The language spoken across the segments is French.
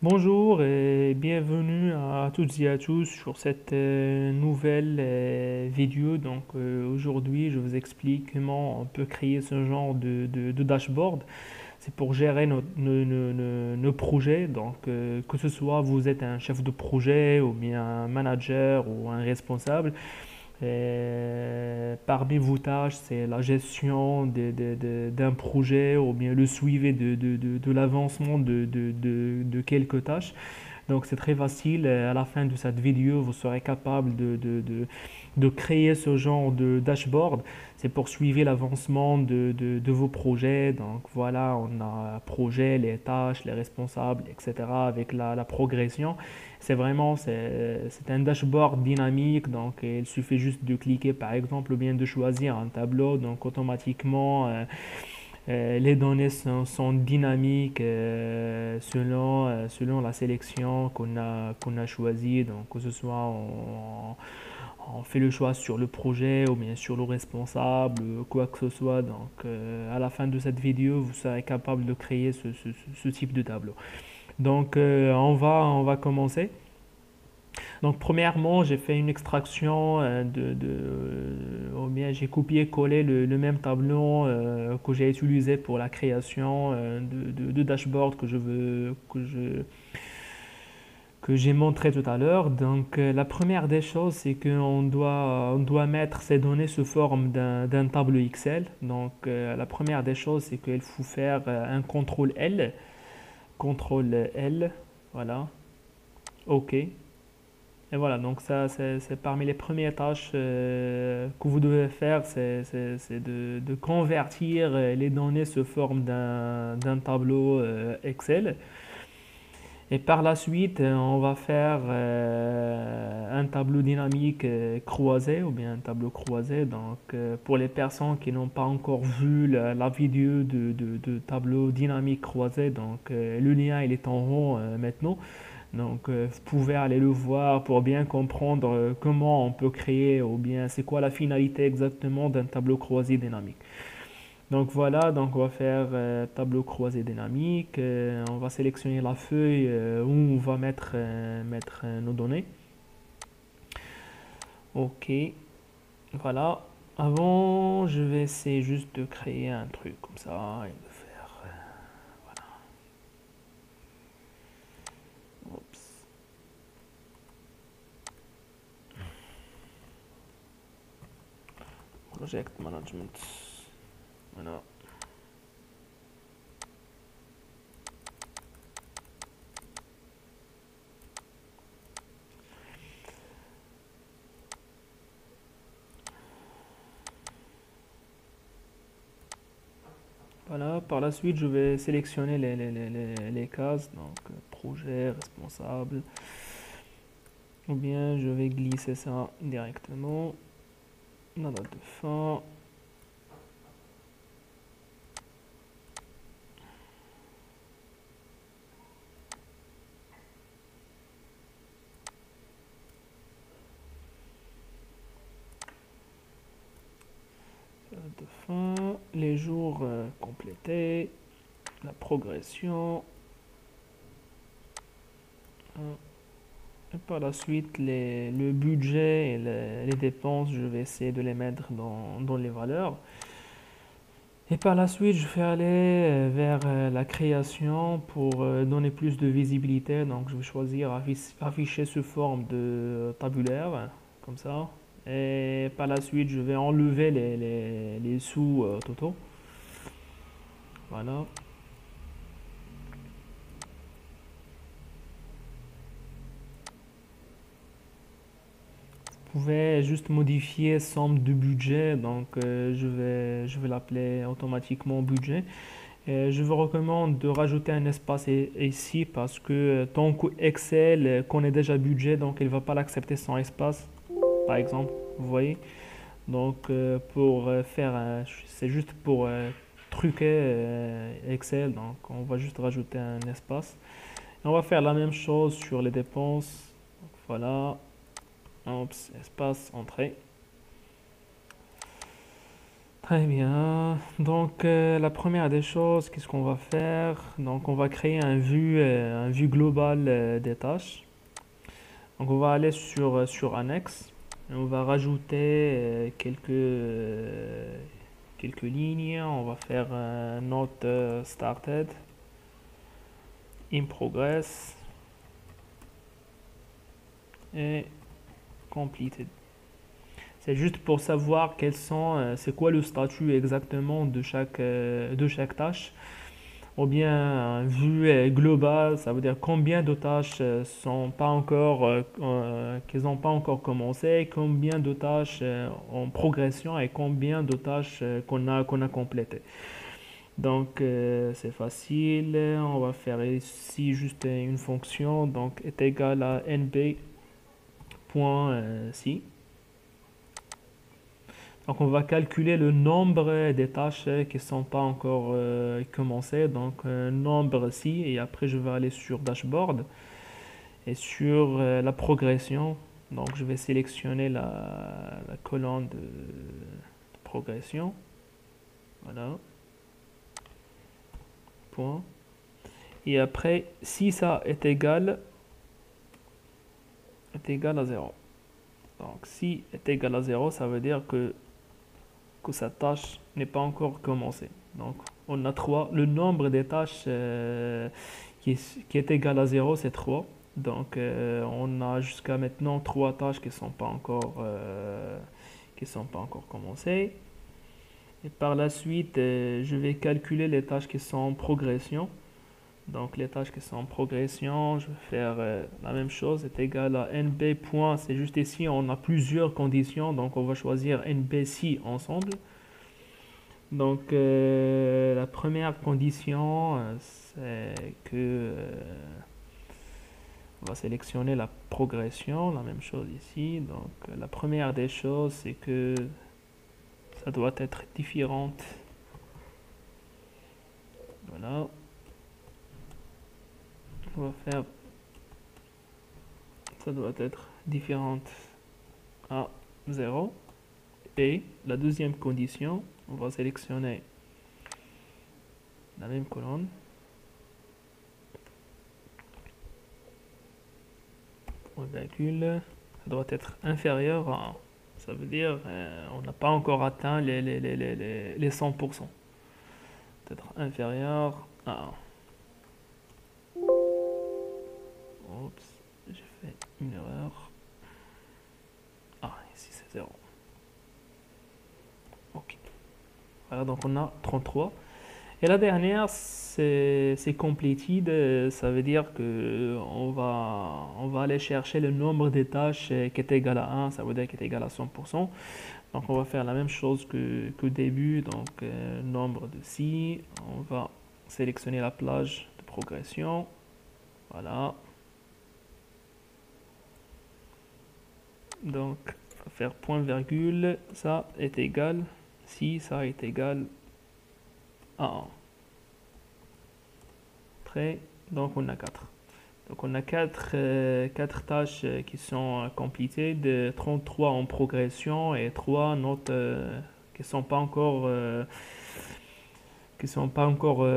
Bonjour et bienvenue à toutes et à tous sur cette nouvelle vidéo. Aujourd'hui, je vous explique comment on peut créer ce genre de dashboard. C'est pour gérer nos projets. Que ce soit vous êtes un chef de projet ou bien un manager ou un responsable. Parmi vos tâches, c'est la gestion d'un projet ou bien le suivi de l'avancement de quelques tâches. Donc c'est très facile. À la fin de cette vidéo, vous serez capable de créer ce genre de dashboard. C'est pour suivre l'avancement de vos projets. Donc voilà, on a projet, les tâches, les responsables, etc. avec la progression. C'est un dashboard dynamique. Donc il suffit juste de cliquer par exemple ou bien de choisir un tableau. Donc automatiquement, les données sont dynamiques selon la sélection qu'on a choisie. Donc, que ce soit on fait le choix sur le projet ou bien sur le responsable, quoi que ce soit. À la fin de cette vidéo, vous serez capable de créer ce type de tableau. On va commencer. Donc, premièrement, j'ai fait une extraction ou bien j'ai copié-collé le même tableau que j'ai utilisé pour la création de dashboard que j'ai montré tout à l'heure. La première des choses, c'est on doit mettre ces données sous forme d'un tableau Excel. La première des choses, c'est qu'il faut faire un contrôle L, voilà, OK. Et voilà, donc ça, c'est parmi les premières tâches que vous devez faire, c'est de convertir les données sous forme d'un tableau Excel. Et par la suite, on va faire un tableau dynamique croisé ou bien un tableau croisé. Pour les personnes qui n'ont pas encore vu la vidéo de tableau dynamique croisé, le lien il est en haut maintenant. Vous pouvez aller le voir pour bien comprendre comment on peut créer ou bien c'est quoi la finalité exactement d'un tableau croisé dynamique. On va faire tableau croisé dynamique. On va sélectionner la feuille où on va mettre nos données. Ok, voilà. Avant, je vais essayer juste de créer un truc comme ça et de faire. Oups. Project Management. Voilà. Voilà, par la suite, je vais sélectionner les cases, projet, responsable, ou bien je vais glisser ça directement, la date de fin, date de fin, les jours complétés, la progression, et par la suite, le budget et les dépenses, je vais essayer de les mettre dans les valeurs. Et par la suite, je vais aller vers la création pour donner plus de visibilité. Donc, je vais choisir afficher sous forme de tabulaire, comme ça. Et par la suite, je vais enlever les sous totaux. Voilà. Vous pouvez juste modifier somme de budget. Je vais l'appeler automatiquement budget. Et je vous recommande de rajouter un espace ici parce que tant que Excel connaît déjà budget, donc il ne va pas l'accepter sans espace, par exemple. Vous voyez? C'est juste pour truquer Excel. Donc, on va juste rajouter un espace. Et on va faire la même chose sur les dépenses. Donc, voilà. Oups, espace, entrée. Très bien. Donc, la première des choses, qu'est-ce qu'on va faire? Donc, on va créer un vue global des tâches. Donc, on va aller sur Annex. Et on va rajouter quelques lignes. On va faire un note started, in progress et completed. C'est juste pour savoir c'est quoi le statut exactement de chaque tâche. Ou bien vue globale, ça veut dire combien de tâches qu'ils n'ont pas encore commencé, combien de tâches en progression et combien de tâches qu'on a complétées. Donc c'est facile, on va faire ici juste une fonction, donc est égal à nb.si. Donc on va calculer le nombre des tâches qui ne sont pas encore commencées. Donc nombre ci et après je vais aller sur dashboard et sur la progression. Donc je vais sélectionner la colonne de progression. Voilà. Point. Et après si ça est égal à 0. Donc si est égal à 0, ça veut dire que sa tâche n'est pas encore commencée. Donc, on a 3. Le nombre des tâches qui est égal à 0, c'est 3. Donc, on a jusqu'à maintenant 3 tâches qui sont pas encore commencées. Et par la suite, je vais calculer les tâches qui sont en progression. Donc, les tâches qui sont en progression, je vais faire la même chose, est égal à nb. C'est juste ici, on a plusieurs conditions. Donc, on va choisir nb si ensemble. Donc, la première condition, c'est que on va sélectionner la progression, la même chose ici. Donc, la première des choses, c'est que ça doit être différente. Voilà. On va faire, ça doit être différente à 0. Et la deuxième condition, on va sélectionner la même colonne. Point virgule, ça doit être inférieur à 1. Ça veut dire on n'a pas encore atteint les 100%. Peut-être inférieur à 1. Oups, j'ai fait une erreur. Ah, ici c'est 0. Ok. Voilà, donc on a 33. Et la dernière, c'est completed. Ça veut dire que on va aller chercher le nombre de tâches qui est égal à 1. Ça veut dire qui est égal à 100%. Donc on va faire la même chose que début. Donc nombre de si. On va sélectionner la plage de progression. Voilà. Donc on va faire point virgule. Ça est égal. Si ça est égal à 1. Très. Donc on a 4. Donc on a 4 tâches qui sont complétées, de 33 en progression et 3 notes qui ne sont pas encore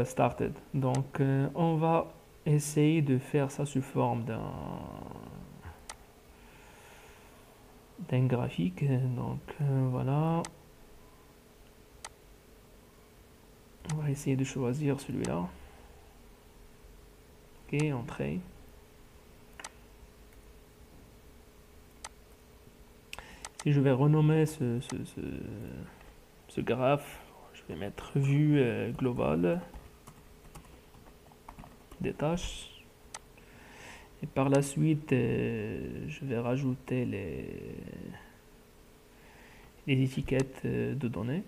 started. Donc on va essayer de faire ça sous forme d'un graphique. Donc voilà. On va essayer de choisir celui-là. Ok, entrée. Si je vais renommer ce graphe, je vais mettre vue globale des tâches. Et par la suite, je vais rajouter les étiquettes de données.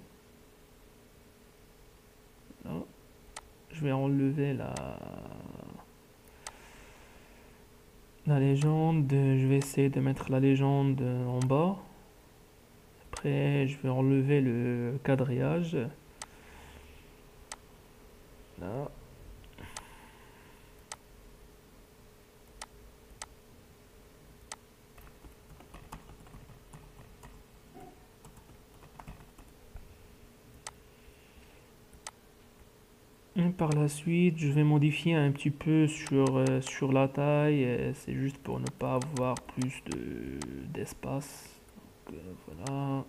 Là. Je vais enlever la légende. Je vais essayer de mettre la légende en bas. Après, je vais enlever le quadrillage. Là. Par la suite, je vais modifier un petit peu sur la taille. C'est juste pour ne pas avoir plus d'espace. Donc, voilà.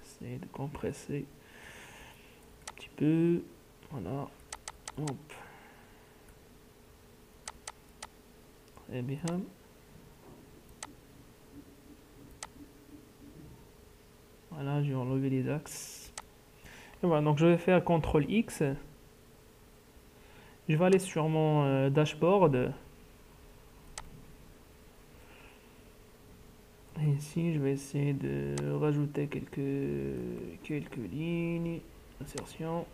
Essayer de compresser un petit peu. Voilà. Hop. Très bien. Voilà, j'ai enlevé les axes. Et voilà, donc je vais faire CTRL X. Je vais aller sur mon dashboard. Et ici, je vais essayer de rajouter quelques lignes. Insertion.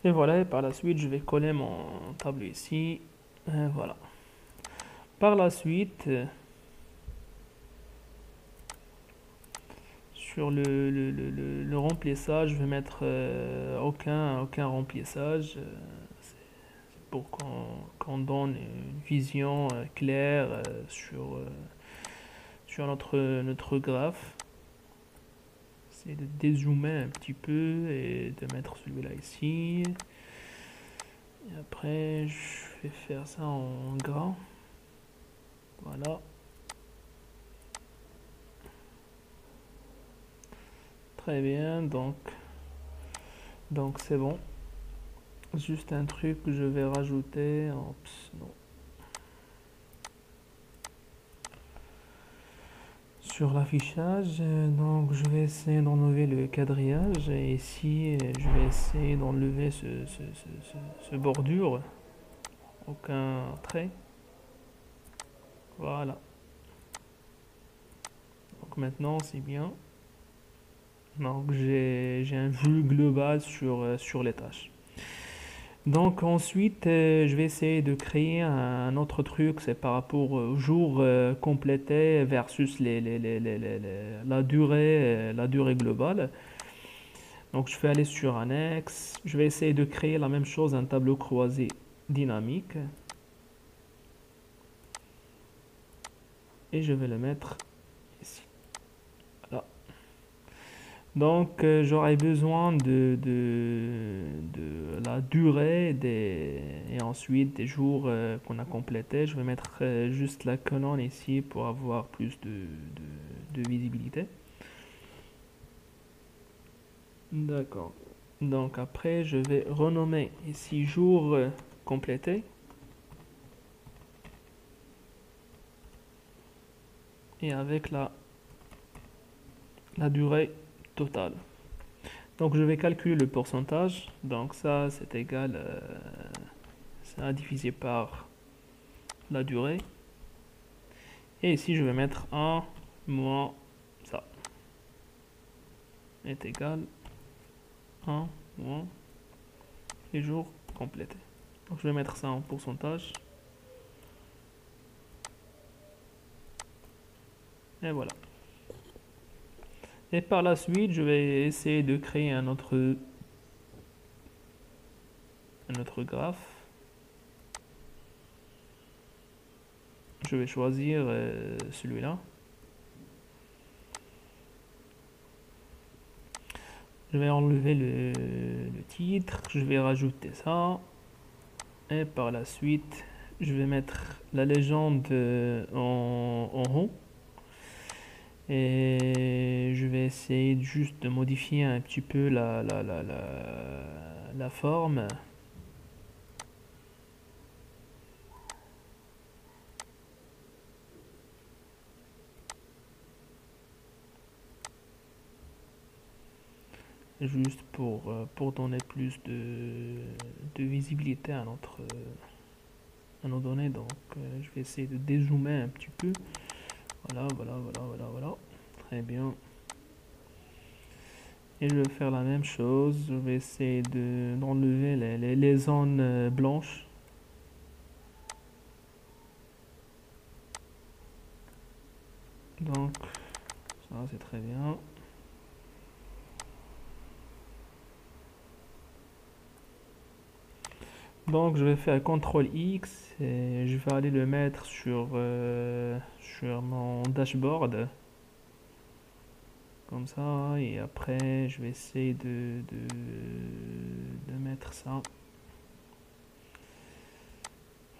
Et voilà, et par la suite, je vais coller mon tableau ici. Et voilà. Par la suite, sur le remplissage, je vais mettre aucun remplissage. C'est pour qu'on donne une vision claire sur notre graphe. C'est de dézoomer un petit peu et de mettre celui-là ici. Et après, je vais faire ça en gras. Voilà. Très bien, donc c'est bon. Juste un truc que je vais rajouter. Oups, non. Sur l'affichage, donc je vais essayer d'enlever le quadrillage. Et ici, je vais essayer d'enlever ce bordure. Aucun trait. Voilà. Donc maintenant, c'est bien. Donc j'ai un vue global sur les tâches. Donc ensuite, je vais essayer de créer un autre truc, c'est par rapport au jour complété versus la durée globale. Donc je vais aller sur Annexe, je vais essayer de créer la même chose, un tableau croisé dynamique. Et je vais le mettre ici. Voilà. Donc j'aurai besoin de la durée et ensuite des jours qu'on a complétés. Je vais mettre juste la colonne ici pour avoir plus de visibilité. D'accord. Donc après je vais renommer ici jour complété. Et avec la durée totale. Donc je vais calculer le pourcentage. Donc ça c'est égal ça divisé par la durée. Et ici je vais mettre 1 moins ça est égal 1 moins les jours complétés. Donc je vais mettre ça en pourcentage. Et voilà. Et par la suite, je vais essayer de créer un autre graphe. Je vais choisir celui-là. Je vais enlever le titre, je vais rajouter ça. Et par la suite, je vais mettre la légende en haut. Et je vais essayer juste de modifier un petit peu la forme. Juste pour donner plus de visibilité à nos données. Donc je vais essayer de dézoomer un petit peu. Voilà. Très bien. Et je vais faire la même chose. Je vais essayer d'enlever les zones blanches. Donc c'est très bien. Donc je vais faire CTRL X et je vais aller le mettre sur mon dashboard. Comme ça, et après je vais essayer de mettre ça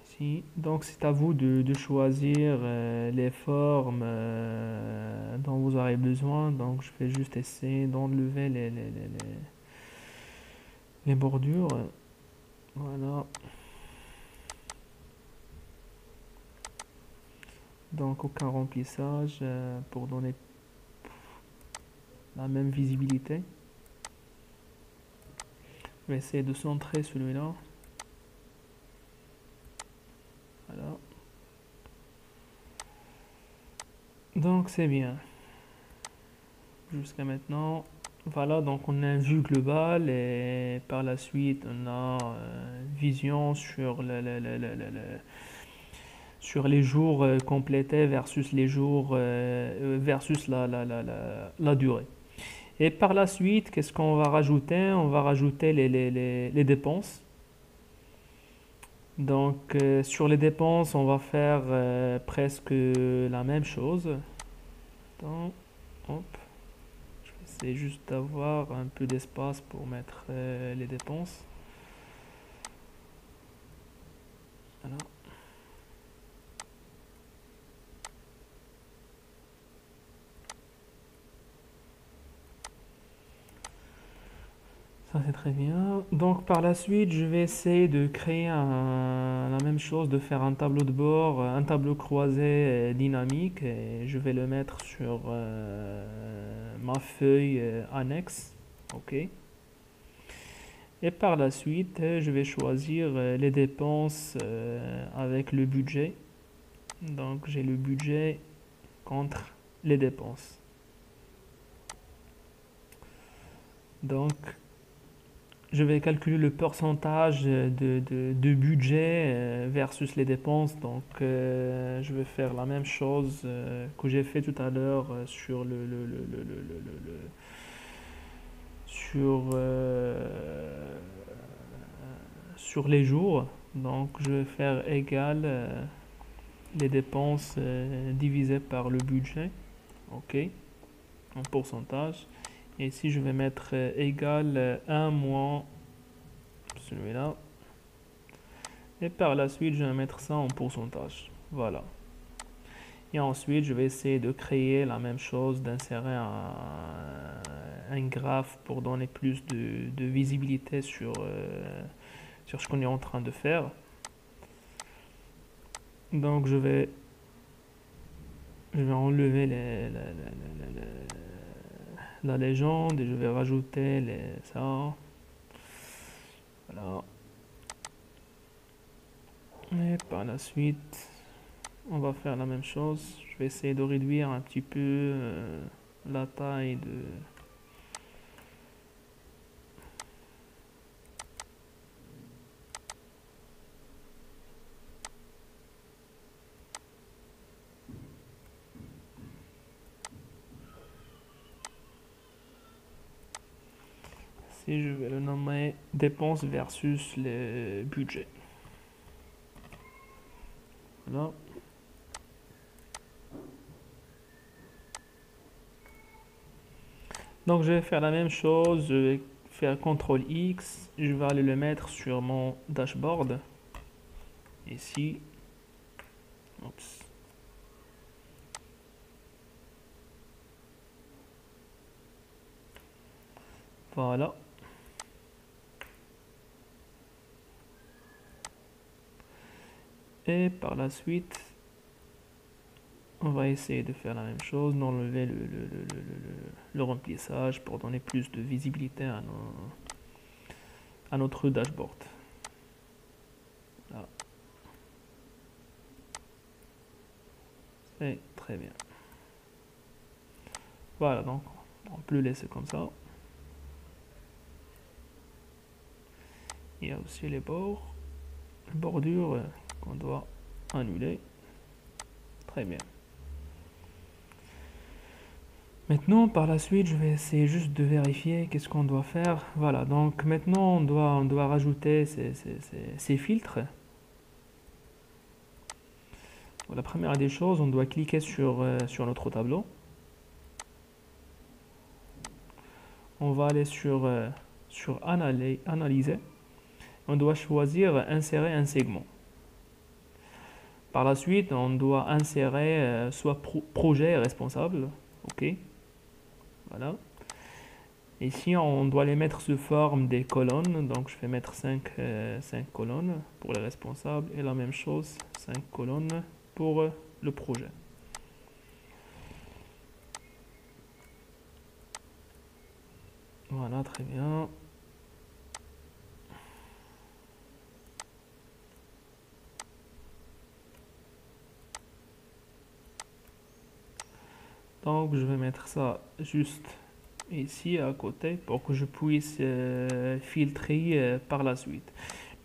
ici. Donc c'est à vous de choisir les formes dont vous aurez besoin. Donc je vais juste essayer d'enlever les bordures. Voilà. Donc aucun remplissage pour donner la même visibilité. Je vais essayer de centrer celui-là. Voilà. Donc c'est bien. Jusqu'à maintenant. Voilà, donc on a une vue globale et par la suite on a vision sur sur les jours complétés versus les jours versus la durée. Et par la suite, qu'est-ce qu'on va rajouter? On va rajouter les dépenses. Donc sur les dépenses, on va faire presque la même chose. Donc, hop. C'est juste d'avoir un peu d'espace pour mettre les dépenses. Voilà. Ça c'est très bien. Donc par la suite, je vais essayer de créer la même chose, de faire un tableau de bord, un tableau croisé dynamique, et je vais le mettre sur ma feuille annexe. OK. Et par la suite, je vais choisir les dépenses avec le budget. Donc j'ai le budget contre les dépenses. Donc je vais calculer le pourcentage de budget versus les dépenses. Donc je vais faire la même chose que j'ai fait tout à l'heure sur sur sur les jours. Donc je vais faire égal les dépenses divisées par le budget. OK, en pourcentage. Et ici je vais mettre égal 1 moins celui-là. Et par la suite je vais mettre ça en pourcentage. Voilà. Et ensuite je vais essayer de créer la même chose, d'insérer un graphe pour donner plus de visibilité sur ce qu'on est en train de faire. Donc je vais enlever la légende et je vais rajouter ça. Voilà. Et par la suite, on va faire la même chose. Je vais essayer de réduire un petit peu la taille de... Si je vais le nommer dépenses versus les budgets. Voilà. Donc je vais faire la même chose, je vais faire CTRL X, je vais aller le mettre sur mon dashboard. Ici. Oups. Voilà. Et par la suite, on va essayer de faire la même chose, d'enlever le remplissage pour donner plus de visibilité à notre dashboard. Là. C'est très bien. Voilà, donc on peut le laisser comme ça. Il y a aussi les bordures qu'on doit annuler. Très bien. Maintenant, par la suite, je vais essayer juste de vérifier qu'est-ce qu'on doit faire. Voilà, donc maintenant, on doit rajouter ces filtres. Bon, la première des choses, on doit cliquer sur notre tableau. On va aller sur Analyser. On doit choisir Insérer un segment. Par la suite, on doit insérer soit projet et responsable. OK. Voilà. Ici, on doit les mettre sous forme des colonnes. Donc, je vais mettre 5 colonnes pour les responsables. Et la même chose, 5 colonnes pour le projet. Voilà, très bien. Donc, je vais mettre ça juste ici à côté pour que je puisse filtrer par la suite.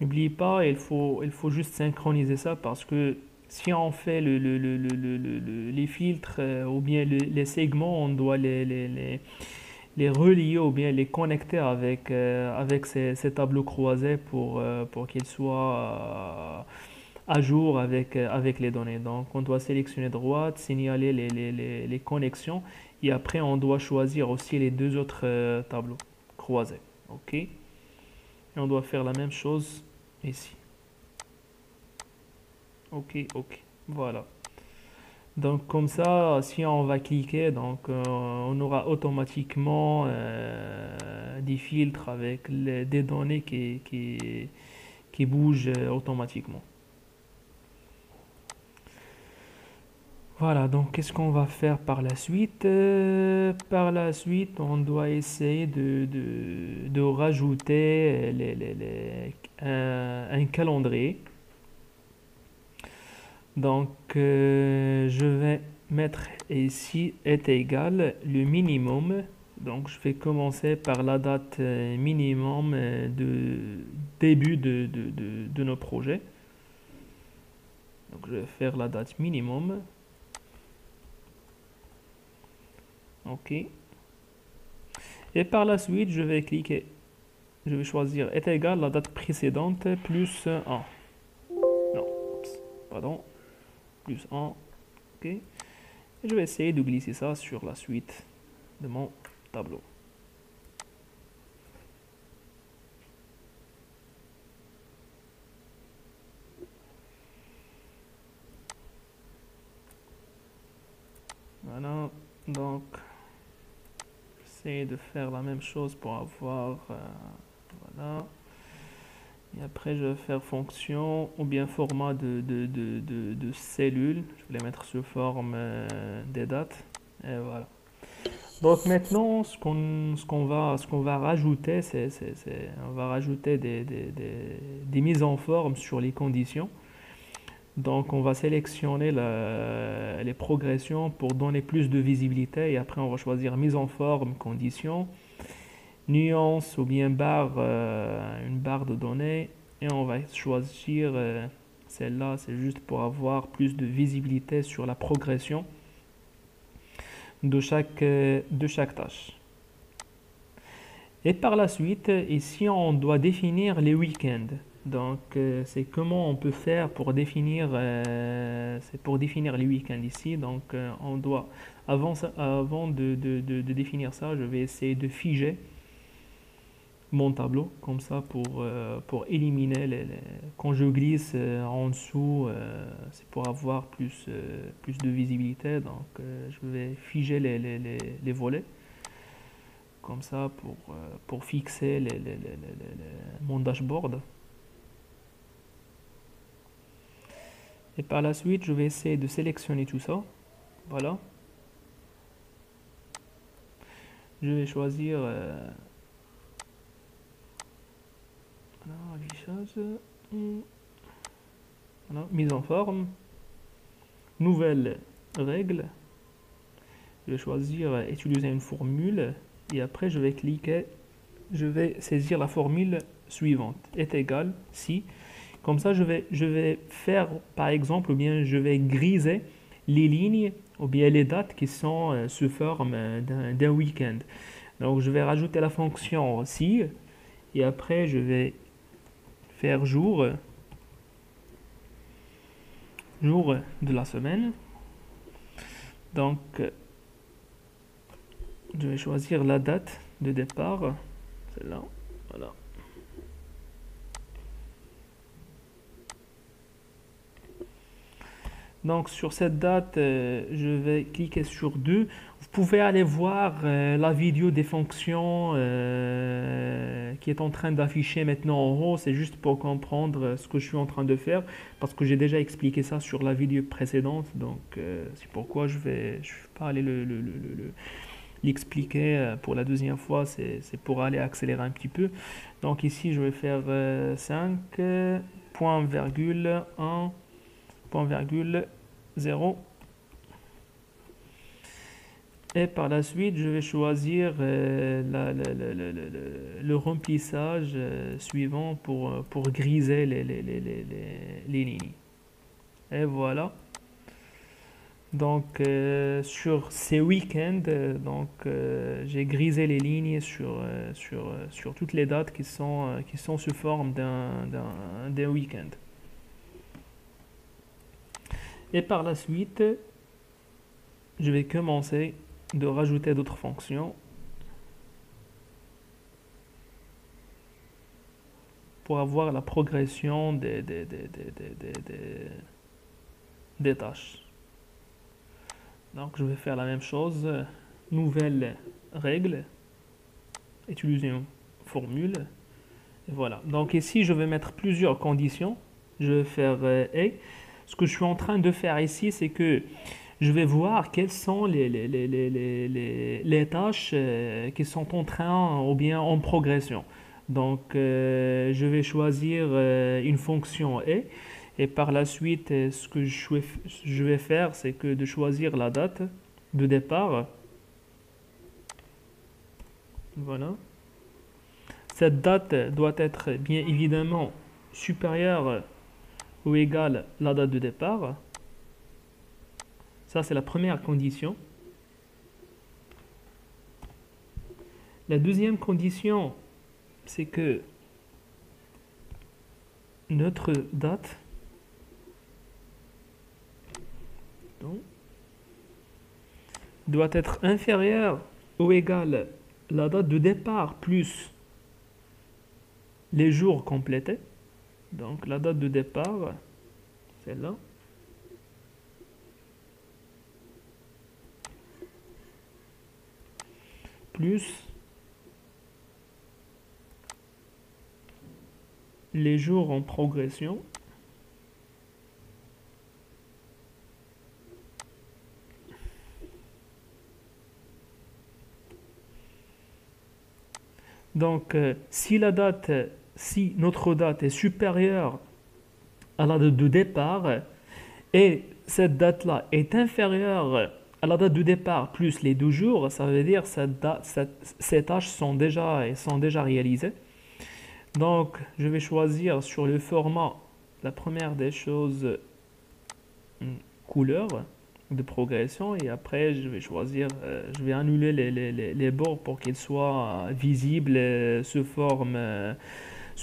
N'oubliez pas, il faut juste synchroniser ça parce que si on fait les filtres ou bien les segments, on doit les relier ou bien les connecter avec ces tableaux croisés pour qu'ils soient à jour avec les données. Donc, on doit sélectionner droite, signaler les connexions et après, on doit choisir aussi les deux autres tableaux croisés. OK? Et on doit faire la même chose ici. OK, OK. Voilà. Donc, comme ça, si on va cliquer, donc, on aura automatiquement des filtres avec des données qui bougent automatiquement. Voilà, donc qu'est-ce qu'on va faire par la suite? Par la suite, on doit essayer de rajouter un calendrier. Donc, je vais mettre ici est égal le minimum. Donc, je vais commencer par la date minimum de début de nos projets. Donc, je vais faire la date minimum. OK. Et par la suite, je vais cliquer. Je vais choisir est égal la date précédente plus 1. Non, oups, pardon. Plus 1. OK. Et je vais essayer de glisser ça sur la suite de mon tableau. Voilà. Donc, j'essaie de faire la même chose pour avoir... voilà. Et après, je vais faire fonction ou bien format de cellules. Je vais les mettre sous forme des dates. Et voilà. Donc maintenant, ce qu'on va rajouter, on va rajouter des mises en forme sur les conditions. Donc on va sélectionner les progressions pour donner plus de visibilité et après on va choisir mise en forme, conditions, nuance ou bien barre, une barre de données et on va choisir celle-là, c'est juste pour avoir plus de visibilité sur la progression de chaque tâche. Et par la suite, ici, on doit définir les week-ends. Donc, c'est comment on peut faire pour définir, c'est pour définir les week-ends ici. Donc, on doit, avant de définir ça, je vais essayer de figer mon tableau, comme ça, pour éliminer quand je glisse en dessous, c'est pour avoir plus de visibilité. Donc, je vais figer les volets comme ça pour fixer mon dashboard. Et par la suite, je vais essayer de sélectionner tout ça. Voilà. Je vais choisir affichage, voilà, mise en forme, nouvelle règle. Je vais choisir utiliser une formule et après je vais cliquer, je vais saisir la formule suivante est égal si. Comme ça, je vais faire, par exemple, ou bien je vais griser les lignes ou bien les dates qui sont sous forme d'un week-end. Donc je vais rajouter la fonction aussi et après je vais faire jour de la semaine. Donc je vais choisir la date de départ, celle-là, voilà. Donc sur cette date, je vais cliquer sur 2. Vous pouvez aller voir la vidéo des fonctions qui est en train d'afficher maintenant en haut. C'est juste pour comprendre ce que je suis en train de faire parce que j'ai déjà expliqué ça sur la vidéo précédente. Donc c'est pourquoi je vais pas aller l'expliquer pour la deuxième fois. C'est pour aller accélérer un petit peu. Donc ici, je vais faire 5, point virgule 1. Point virgule 0 et par la suite je vais choisir le remplissage suivant pour griser les lignes et voilà donc sur ces week-ends j'ai grisé les lignes sur toutes les dates qui sont sous forme d'un week-end. Et par la suite, je vais commencer de rajouter d'autres fonctions pour avoir la progression des tâches. Donc je vais faire la même chose, nouvelle règle, utiliser une formule, et voilà. Donc ici je vais mettre plusieurs conditions, je vais faire et. Ce que je suis en train de faire ici, c'est que je vais voir quelles sont les tâches qui sont en train ou bien en progression. Donc, je vais choisir une fonction et par la suite, ce que je vais faire, c'est que de choisir la date de départ. Voilà. Cette date doit être bien évidemment supérieure ou égale la date de départ. Ça, c'est la première condition. La deuxième condition, c'est que notre date doit être inférieure ou égale la date de départ plus les jours complétés. Donc la date de départ, celle-là. Plus les jours en progression. Donc si notre date est supérieure à la date de départ et cette date-là est inférieure à la date de départ plus les 2 jours, ça veut dire que ces tâches sont déjà réalisées. Donc, je vais choisir sur le format, la première des choses, couleur de progression et après je vais choisir, je vais annuler les bords pour qu'ils soient visibles sous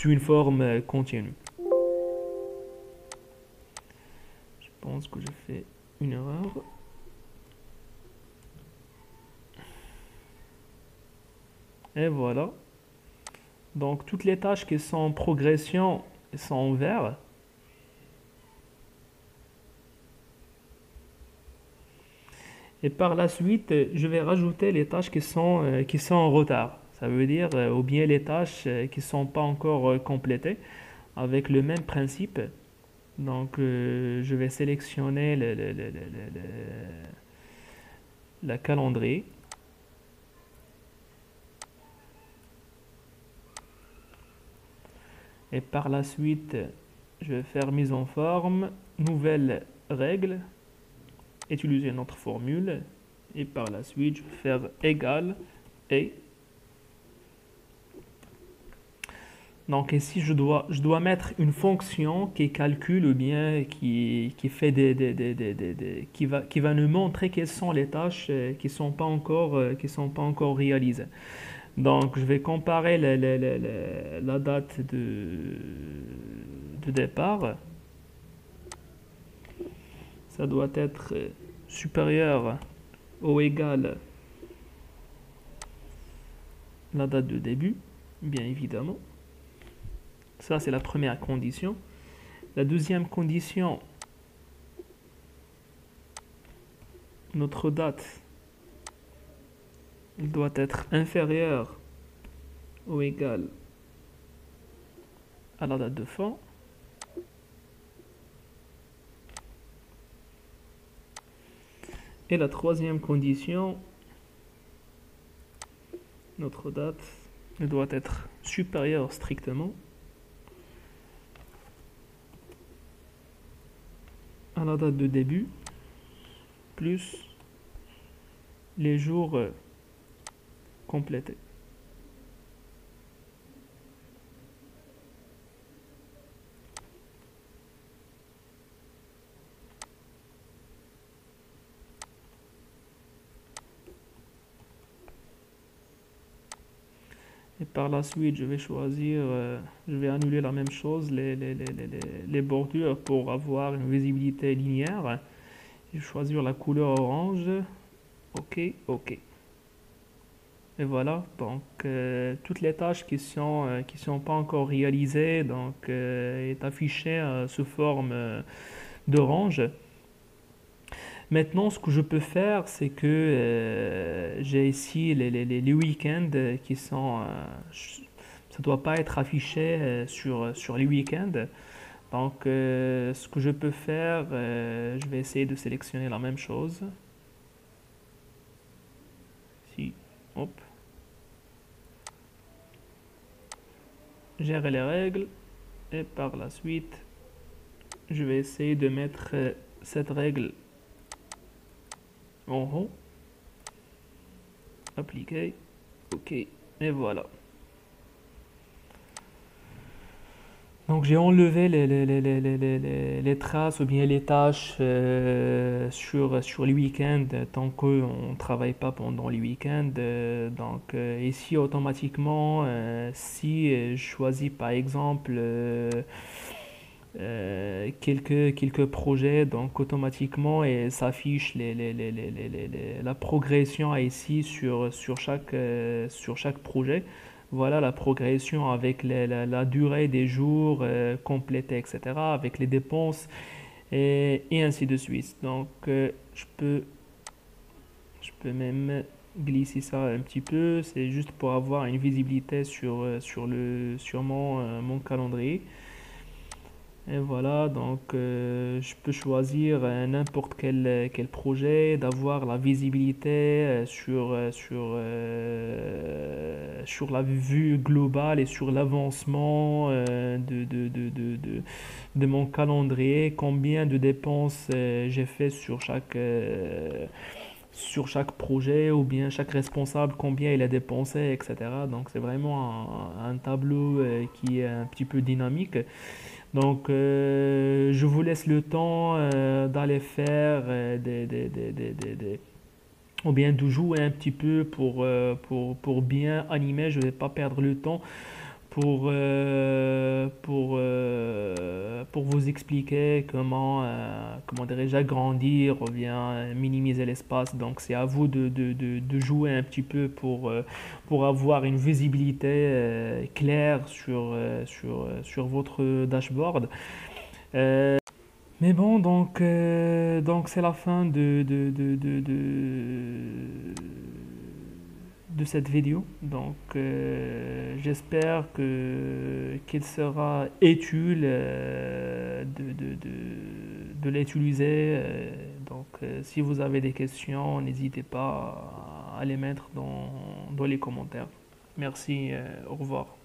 une forme continue. Je pense que je fais une erreur. Et voilà. Donc toutes les tâches qui sont en progression sont en vert. Et par la suite, je vais rajouter les tâches qui sont en retard. Ça veut dire, ou bien les tâches qui ne sont pas encore complétées, avec le même principe. Donc, je vais sélectionner la calendrier. Et par la suite, je vais faire mise en forme, nouvelle règle, utiliser notre formule. Et par la suite, je vais faire égal et. Donc ici, je dois mettre une fonction qui calcule ou bien qui fait qui va nous montrer quelles sont les tâches qui sont pas encore réalisées. Donc, je vais comparer la date de départ. Ça doit être supérieur ou égal à la date de début, bien évidemment. Ça, c'est la première condition. La deuxième condition, notre date doit être inférieure ou égale à la date de fin. Et la troisième condition, notre date doit être supérieure strictement à la date de début plus les jours complétés. Et par la suite, je vais annuler la même chose, les bordures pour avoir une visibilité linéaire. Je vais choisir la couleur orange. OK, OK. Et voilà, donc toutes les tâches qui sont pas encore réalisées donc est affichée sous forme d'orange. Maintenant, ce que je peux faire, c'est que j'ai ici les week-ends qui sont... ça ne doit pas être affiché sur les week-ends. Donc, ce que je peux faire, je vais essayer de sélectionner la même chose. Ici, hop. Gérer les règles. Et par la suite, je vais essayer de mettre cette règle en haut. Appliquer. OK. Et voilà. Donc j'ai enlevé les traces ou bien les tâches sur les week-ends tant qu'on ne travaille pas pendant les week-ends. Donc ici automatiquement, si je choisis par exemple quelques projets, donc automatiquement et s'affiche la progression ici sur chaque projet. Voilà la progression avec la durée des jours complétés, etc., avec les dépenses et ainsi de suite. Donc, je peux même glisser ça un petit peu. C'est juste pour avoir une visibilité sur mon calendrier. Et voilà, donc je peux choisir n'importe quel projet, d'avoir la visibilité sur la vue globale et sur l'avancement de mon calendrier, combien de dépenses j'ai fait sur chaque projet ou bien chaque responsable, combien il a dépensé, etc. Donc c'est vraiment un tableau qui est un petit peu dynamique. Donc, je vous laisse le temps d'aller faire ou bien de jouer un petit peu pour bien animer. Je ne vais pas perdre le temps pour vous expliquer comment dirais-je, agrandir ou bien minimiser l'espace. Donc, c'est à vous de jouer un petit peu pour avoir une visibilité claire sur votre dashboard. Mais bon, donc c'est la fin de cette vidéo. Donc, j'espère qu'il sera utile de l'utiliser. Donc, si vous avez des questions, n'hésitez pas à les mettre dans les commentaires. Merci, au revoir.